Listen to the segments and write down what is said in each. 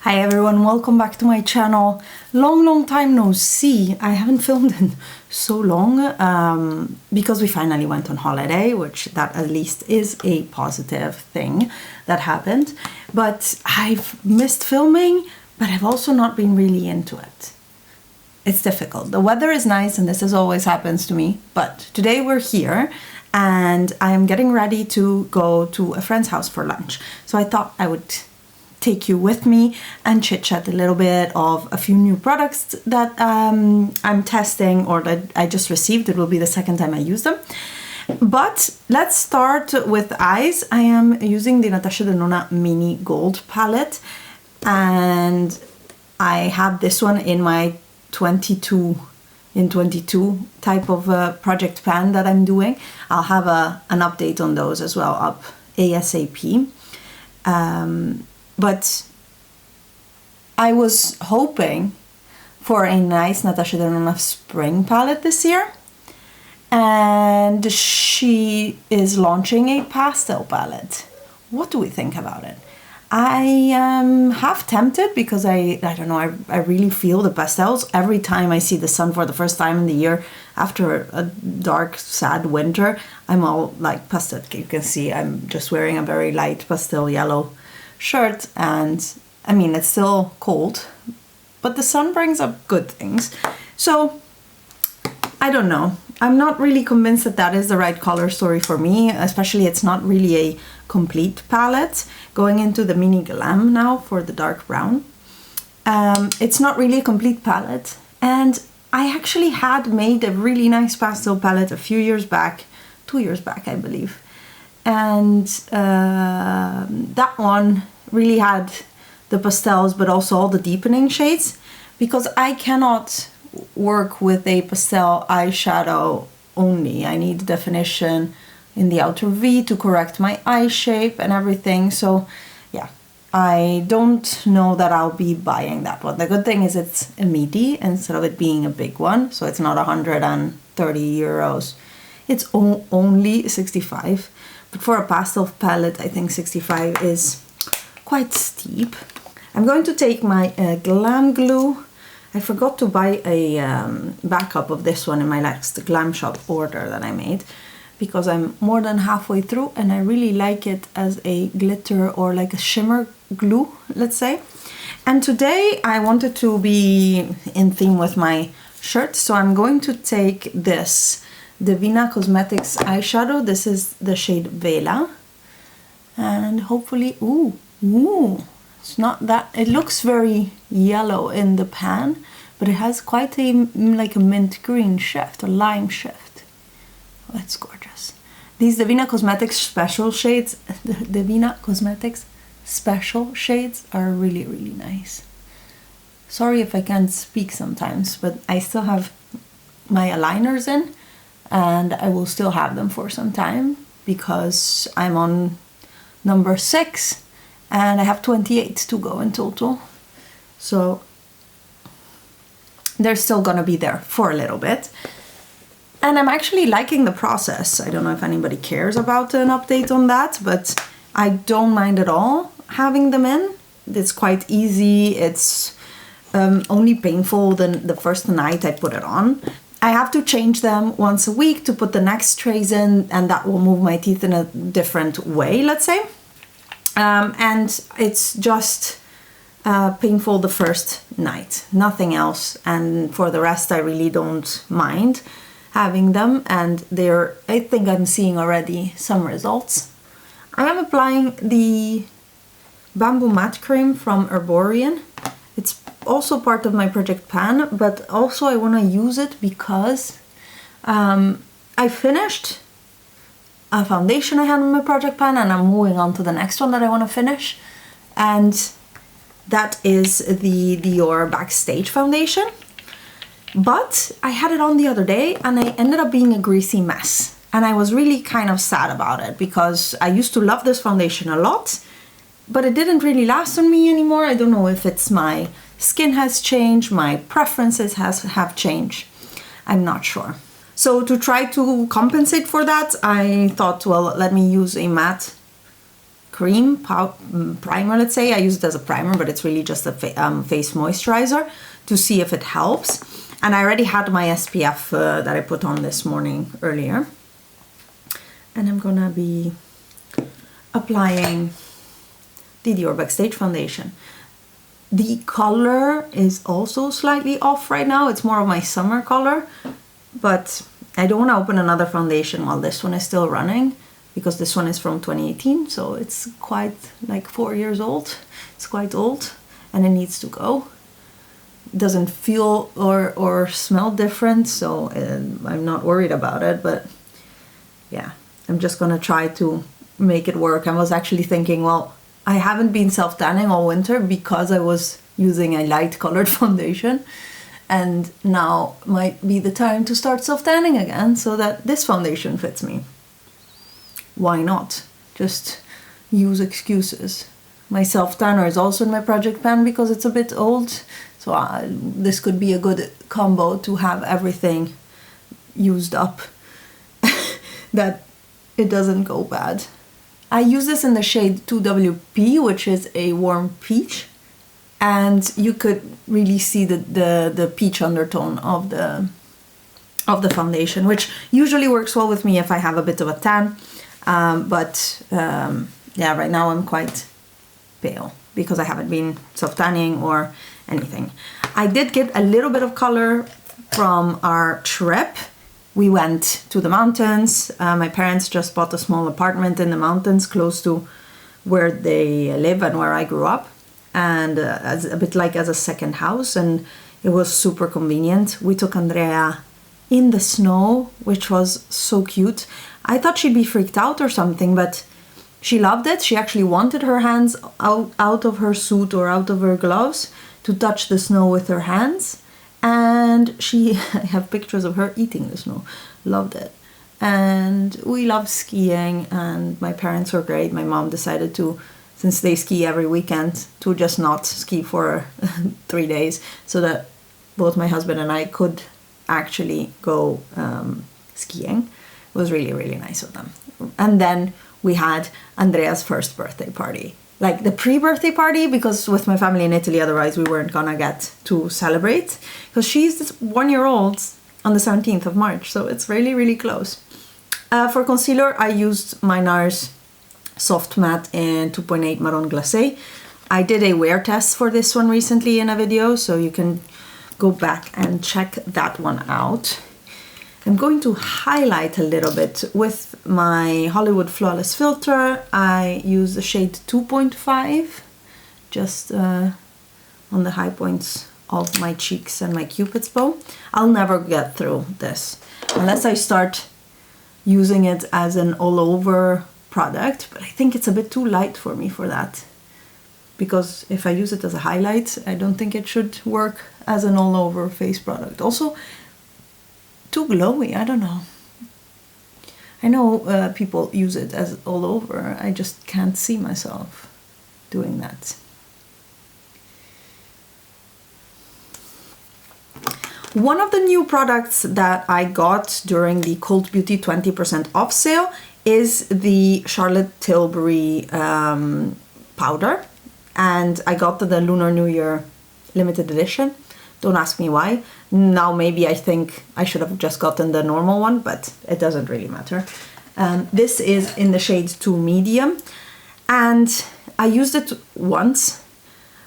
Hi everyone, welcome back to my channel. Long time no see. I haven't filmed in so long because we finally went on holiday, which that at least is a positive thing that happened. But I've missed filming, but I've also not been really into it. It's difficult. The weather is nice and this is always happens to me, but today we're here and I'm getting ready to go to a friend's house for lunch. So I thought I would take you with me and chit chat a little bit of a few new products that I'm testing or that I just received. It will be the second time I use them. But let's start with eyes. I am using the Natasha Denona Mini Gold palette and I have this one in my 22 type of project plan that I'm doing. I'll have an update on those as well up ASAP. But I was hoping for a nice Natasha Denona spring palette this year, and she is launching a pastel palette. What do we think about it? I am half tempted because I don't know, I really feel the pastels every time I see the sun for the first time in the year after a dark, sad winter. I'm all like pastel. You can see I'm just wearing a very light pastel yellow shirt, and I mean it's still cold, but the sun brings up good things. So I don't know, I'm not really convinced that that is the right color story for me, especially it's not really a complete palette. Going into the Mini Glam now for the dark brown, it's not really a complete palette, and I actually had made a really nice pastel palette a few years back, 2 years back I believe, and that one really had the pastels but also all the deepening shades, because I cannot work with a pastel eyeshadow only. I need definition in the outer V to correct my eye shape and everything. So yeah, I don't know that I'll be buying that one. The good thing is it's a midi instead of it being a big one, so it's not 130 euros. It's only 65, but for a pastel palette I think 65 is quite steep. I'm going to take my Glam Glue. I forgot to buy a backup of this one in my last Glam Shop order that I made, because I'm more than halfway through and I really like it as a glitter or like a shimmer glue, let's say. And today I wanted to be in theme with my shirt, so I'm going to take this Divina Cosmetics eyeshadow. This is the shade Vela, and hopefully, ooh, it's not that, it looks very yellow in the pan, but it has quite a like a mint green shift, a lime shift. Oh, that's gorgeous. These Divina Cosmetics special shades, the Divina Cosmetics special shades are really nice. Sorry if I can't speak sometimes, but I still have my aligners in and I will still have them for some time because I'm on number 6 and I have 28 to go in total. So they're still gonna be there for a little bit. And I'm actually liking the process. I don't know if anybody cares about an update on that, but I don't mind at all having them in. It's quite easy. It's only painful the first night I put it on. I have to change them once a week to put the next trays in, and that will move my teeth in a different way, let's say. And it's just painful the first night, nothing else, and for the rest I really don't mind having them, and I think I'm seeing already some results. I am applying the Bamboo Matte Cream from Herborian. It's also part of my project pan, but also I want to use it because I finished a foundation I had in my project pan and I'm moving on to the next one that I want to finish, and that is the Dior Backstage foundation. But I had it on the other day and I ended up being a greasy mess, and I was really kind of sad about it because I used to love this foundation a lot, but it didn't really last on me anymore. I don't know if it's my skin has changed, my preferences have changed, I'm not sure. So to try to compensate for that, I thought, well, let me use a matte cream primer, let's say. I use it as a primer, but it's really just a face moisturizer to see if it helps. And I already had my SPF that I put on this morning earlier. And I'm gonna be applying the Dior Backstage foundation. The color is also slightly off right now. It's more of my summer color, but I don't want to open another foundation while this one is still running, because this one is from 2018, so it's quite like 4 years old. It's quite old and it needs to go. It doesn't feel or smell different, so I'm not worried about it, but yeah, I'm just gonna try to make it work. I was actually thinking, well, I haven't been self-tanning all winter because I was using a light colored foundation, and now might be the time to start self-tanning again so that this foundation fits me. Why not? Just use excuses. My self-tanner is also in my project pan because it's a bit old, so this could be a good combo to have everything used up that it doesn't go bad. I use this in the shade 2WP, which is a warm peach, and you could really see the peach undertone of the foundation, which usually works well with me if I have a bit of a tan, yeah, right now I'm quite pale because I haven't been self-tanning or anything. I did get a little bit of color from our trip. We went to the mountains. My parents just bought a small apartment in the mountains close to where they live and where I grew up, and as a bit like as a second house, and it was super convenient. We took Andrea in the snow, which was so cute. I thought she'd be freaked out or something, but she loved it. She actually wanted her hands out of her suit or out of her gloves to touch the snow with her hands. And I have pictures of her eating the snow. Loved it. And we loved skiing, and my parents were great. My mom decided to, since they ski every weekend, to just not ski for 3 days so that both my husband and I could actually go skiing. It was really, really nice of them. And then we had Andrea's first birthday party. Like the pre-birthday party, because with my family in Italy, otherwise we weren't gonna get to celebrate, because she's 1 year old on the 17th of March, so it's really, really close. For concealer, I used my Nars Soft Matte in 2.8 Marron Glacee. I did a wear test for this one recently in a video, so you can go back and check that one out. I'm going to highlight a little bit with my Hollywood Flawless filter. I use the shade 2.5, just on the high points of my cheeks and my cupid's bow. I'll never get through this unless I start using it as an all-over product, but I think it's a bit too light for me for that, because if I use it as a highlight, I don't think it should work as an all-over face product. Also, too glowy, I don't know. I know people use it as all over. I just can't see myself doing that. One of the new products that I got during the Cult Beauty 20% off sale is the Charlotte Tilbury powder, and I got the Lunar New Year limited edition. Don't ask me why. Now maybe I think I should have just gotten the normal one, but it doesn't really matter. This is in the shade 2 medium, and I used it once,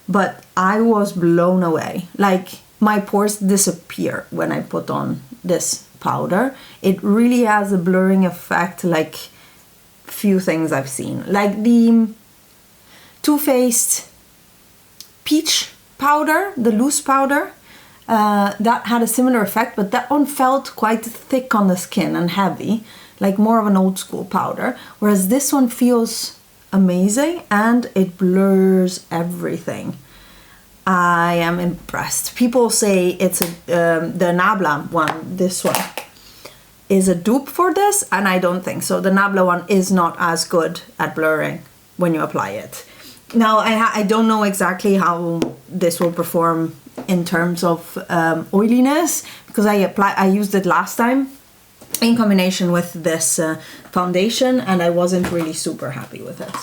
but I was blown away. Like, my pores disappear when I put on this powder. It really has a blurring effect like few things I've seen. Like the Too Faced peach powder, the loose powder, that had a similar effect, but that one felt quite thick on the skin and heavy, like more of an old school powder, whereas this one feels amazing and it blurs everything. I am impressed. People say it's the Nabla one, this one, is a dupe for this, and I don't think so. The Nabla one is not as good at blurring when you apply it. Now, I don't know exactly how this will perform in terms of oiliness, because I used it last time in combination with this foundation, and I wasn't really super happy with it.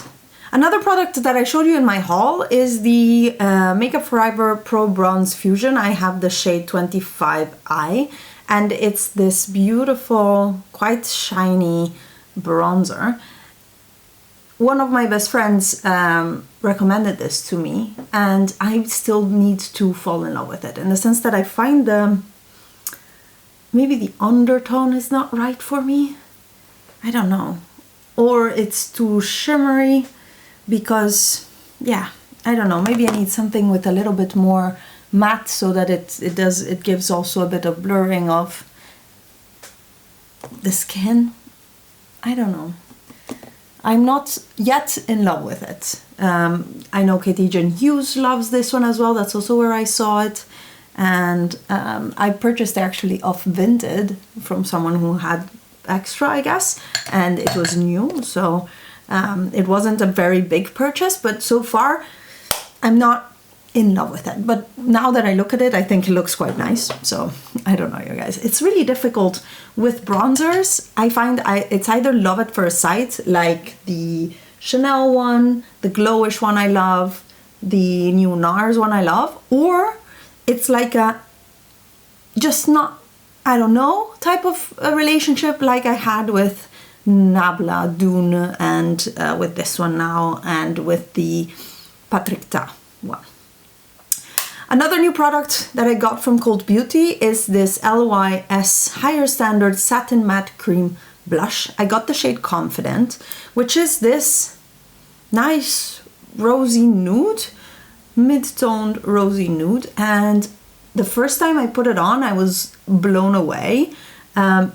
Another product that I showed you in my haul is the Makeup Forever Pro Bronze Fusion. I have the shade 25i, and it's this beautiful, quite shiny bronzer. One of my best friends recommended this to me, and I still need to fall in love with it, in the sense that I find maybe the undertone is not right for me. I don't know. Or it's too shimmery, because, yeah, I don't know. Maybe I need something with a little bit more matte, so that it gives also a bit of blurring of the skin. I don't know. I'm not yet in love with it. I know Katie Jean Hughes loves this one as well. That's also where I saw it. And I purchased actually off Vinted from someone who had extra, I guess, and it was new, so it wasn't a very big purchase, but so far I'm not in love with it. But now that I look at it, I think it looks quite nice. So I don't know, you guys, it's really difficult with bronzers. I find it's either love at first sight, like the Chanel one, the Glowish one I love, the new Nars one I love, or it's like a just not, I don't know, type of a relationship like I had with Nabla Dune, and with this one now, and with the Patrick Ta one. Another new product that I got from Cult Beauty is this LYS Higher Standard Satin Matte Cream Blush. I got the shade Confident, which is this nice rosy nude, mid-toned rosy nude, and the first time I put it on, I was blown away,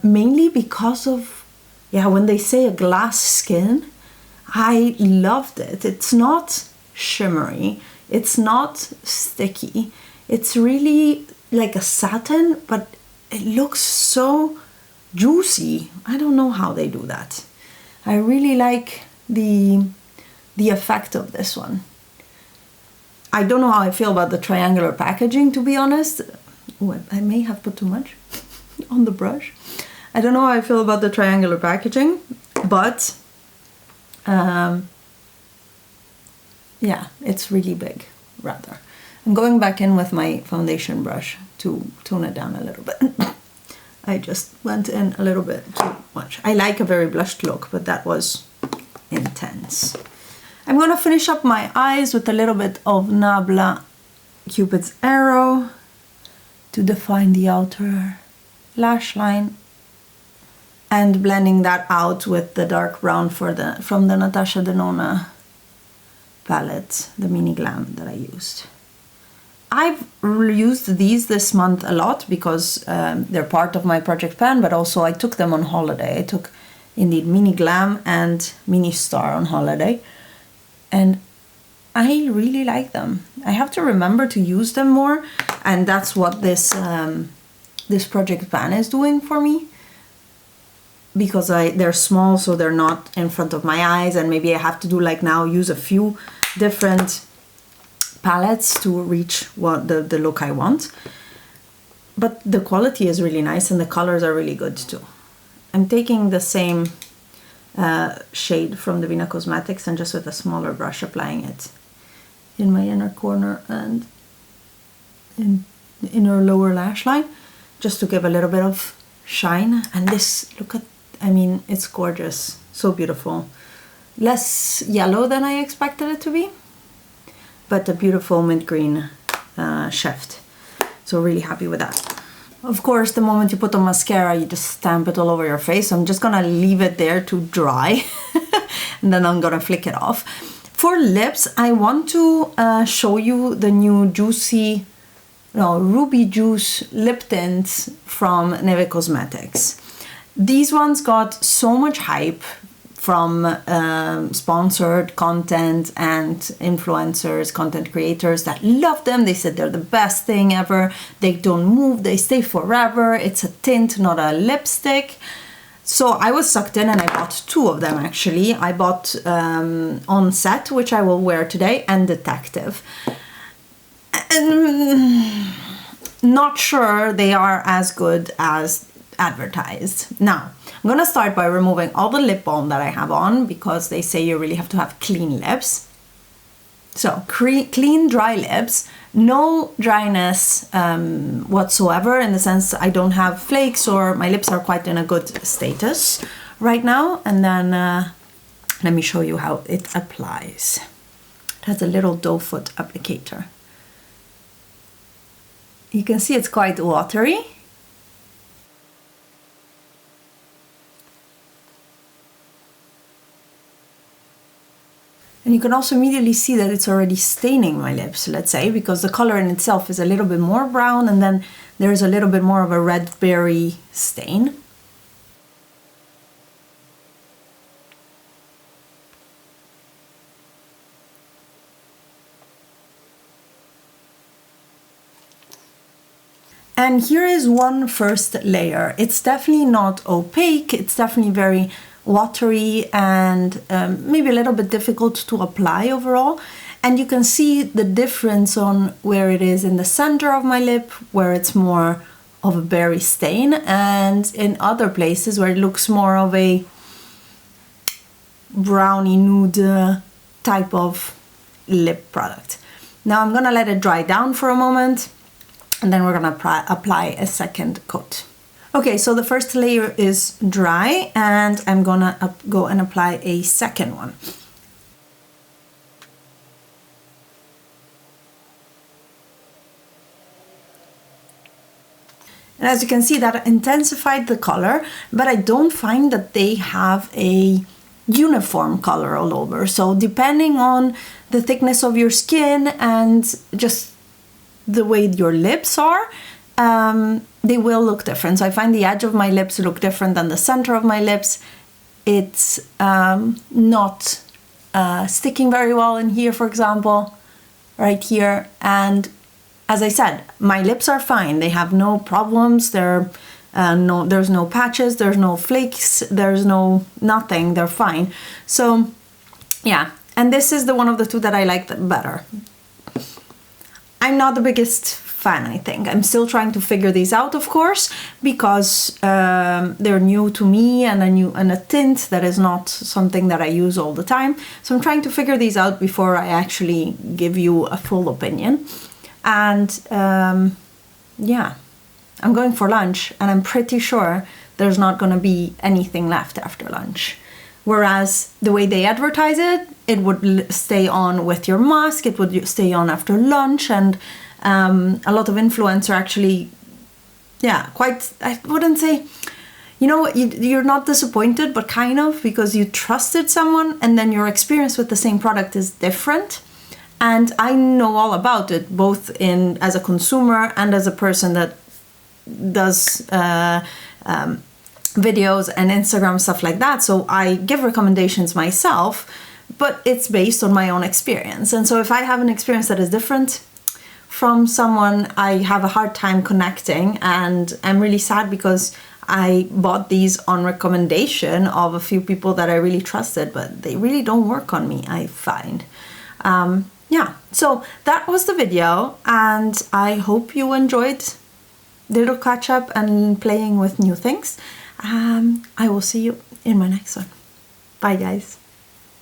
mainly because of, yeah, when they say a glass skin, I loved it. It's not shimmery, it's not sticky, it's really like a satin, but it looks so juicy. I don't know how they do that. I really like the effect of this one. I don't know how I feel about the triangular packaging, to be honest. Ooh, I may have put too much on the brush. I don't know how I feel about the triangular packaging, but yeah, it's really big, rather. I'm going back in with my foundation brush to tone it down a little bit. I just went in a little bit too much. I like a very blushed look, but that was intense. I'm going to finish up my eyes with a little bit of Nabla Cupid's Arrow to define the outer lash line, and blending that out with the dark brown from the Natasha Denona palette, the Mini Glam that I used. I've used these this month a lot because they're part of my project pan, but also I took them on holiday. I took indeed Mini Glam and Mini Star on holiday, and I really like them. I have to remember to use them more, and that's what this this project pan is doing for me, because they're small, so they're not in front of my eyes, and maybe I have to do like now, use a few different palettes to reach what the look I want. But the quality is really nice and the colors are really good too. I'm taking the same shade from the Vina Cosmetics and just with a smaller brush applying it in my inner corner and in the inner lower lash line, just to give a little bit of shine. And this, look at, I mean, it's gorgeous, so beautiful. Less yellow than I expected it to be, but a beautiful mint green shift. So really happy with that. Of course, the moment you put on mascara, you just stamp it all over your face. So I'm just gonna leave it there to dry and then I'm gonna flick it off. For lips, I want to show you the new Ruby Juice lip tints from Neve Cosmetics. These ones got so much hype from sponsored content and influencers, content creators that love them. They said they're the best thing ever. They don't move, they stay forever. It's a tint, not a lipstick. So I was sucked in and I bought two of them actually. I bought On Set, which I will wear today, and Detective. And not sure they are as good as advertised. Now, I'm gonna start by removing all the lip balm that I have on because they say you really have to have clean lips. So, clean, dry lips, no dryness whatsoever, in the sense I don't have flakes or my lips are quite in a good status right now. And then let me show you how it applies. It has a little doe foot applicator. You can see it's quite watery. And you can also immediately see that it's already staining my lips, let's say, because the color in itself is a little bit more brown and then there's a little bit more of a red berry stain. And here is one first layer. It's definitely not opaque, it's definitely very watery and maybe a little bit difficult to apply overall. And you can see the difference on where it is in the center of my lip, where it's more of a berry stain, and in other places where it looks more of a brownie nude type of lip product. Now I'm gonna let it dry down for a moment and then we're gonna apply a second coat. Okay, so the first layer is dry and I'm gonna go and apply a second one. And as you can see, that intensified the color, but I don't find that they have a uniform color all over. So depending on the thickness of your skin and just the way your lips are, they will look different. So I find the edge of my lips look different than the center of my lips. It's not sticking very well in here, for example, right here. And as I said, my lips are fine. They have no problems. There's no patches, there's no flakes, there's no nothing. They're fine. So yeah, and this is the one of the two that I like better. I'm not the biggest fan, I think. I'm still trying to figure these out, of course, because they're new to me and a tint that is not something that I use all the time. So I'm trying to figure these out before I actually give you a full opinion. And yeah, I'm going for lunch and I'm pretty sure there's not going to be anything left after lunch. Whereas the way they advertise it, it would stay on with your mask, it would stay on after lunch, and a lot of influencers actually, yeah, quite, I wouldn't say, you know, you're not disappointed, but kind of, because you trusted someone and then your experience with the same product is different. And I know all about it, both as a consumer and as a person that does videos and Instagram, stuff like that. So I give recommendations myself, but it's based on my own experience. And so if I have an experience that is different from someone, I have a hard time connecting, and I'm really sad because I bought these on recommendation of a few people that I really trusted, but they really don't work on me, I find. Yeah, so that was the video, and I hope you enjoyed the little catch up and playing with new things. I will see you in my next one. Bye, guys.